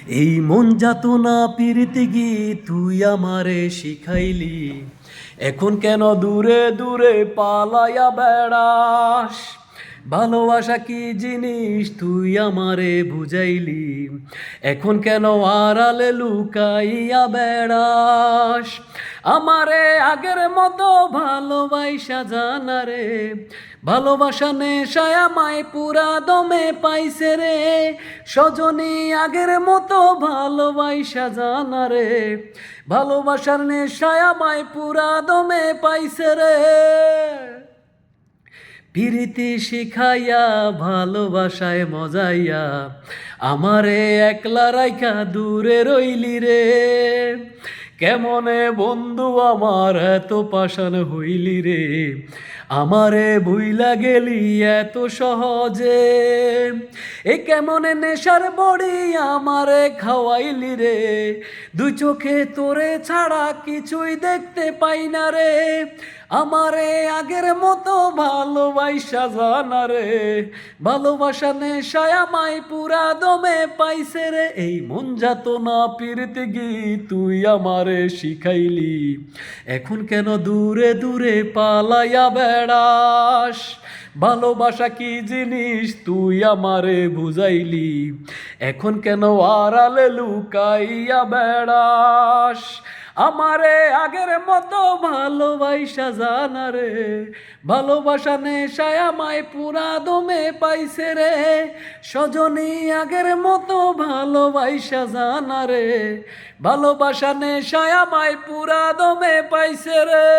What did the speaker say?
এই মন যাতনা পিরিতি গীত তুই আমারে শিখাইলি, এখন কেন দূরে দূরে পালাইয়া বেড়াস? ভালোবাসা কি জিনিস তুই আমারে বুঝাইলি, এখন কেন আড়ালে লুকাইয়া বেড়াস? আমারে আগের মতো ভালোবাসা জানা রে, ভালোবাসা নেশায় আমায় পুরা দমে পাইছে রে। সজনী আগের মতো ভালোবাসা জানা রে, ভালোবাসার নেশায় আমায় পুরা দমে পাইছে রে। পিরিতি শিখাইয়া ভালোবাসায় মজাইয়া আমারে একলা রাইখা দূরে রইলি রে। কেমনে বন্ধু আমার এত পাষাণ হইলি রে, আমারে ভুইলা গেলি এত সহজে। এ কেমনে নেশার বড়ি আমারে খাওয়াইলি রে, দুই চোখে তোরে ছাড়া কিছুই দেখতে পাই না রে। আমারে আগের মতো ভালোবাসা জানা রে, ভালোবাসা নেশায় আমায় পুরা দমে পাইছে রে। এই মন যাতনা পিরিতি গীত তুই আমারে শিখাইলি, এখন কেন দূরে দূরে পালাইয়া বেড়াস? ভালোবাসা কি জিনিস তুই আমারে বুঝাইলি, এখন কেন আড়ালে লুকাইয়া বেড়াস? আমারে আগের মতো ভালোবাসা জানা রে, ভালোবাসা নেশায় আমায় পুরা দমে পাইছে রে। সজনী আগের মতো ভালোবাসা জানা রে, ভালোবাসা নেশায় আমায় পুরা দমে পাইছে রে।